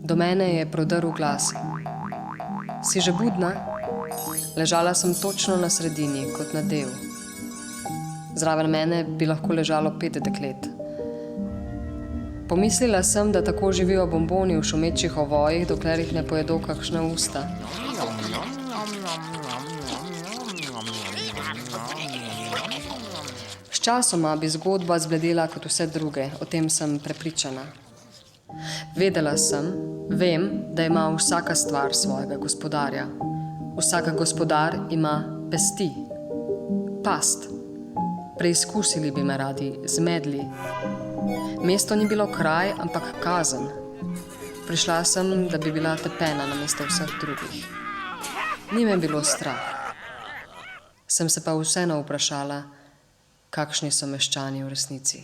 Do mene je prodrl glas. Si že budna? Ležala sem točno na sredini, kot na del. Zraven mene bi lahko ležalo 5 deklet. Pomislila sem, da tako živijo bomboni v šumečih ovojih, dokler jih ne pojedo kakšna usta. Sčasoma bi zgodba zbledela kot vse druge, o tem sem prepričana. Vedela sem, vem, da ima vsaka stvar svojega gospodarja. Vsak gospodar ima pesti, past. Preizkusili bi me radi, zmedli. Mesto ni bilo kraj, ampak kazen. Prišla sem, da bi bila tepena namesto vseh drugih. Ni me bilo strah. Sem se pa vseeno vprašala, kakšni so meščani v resnici.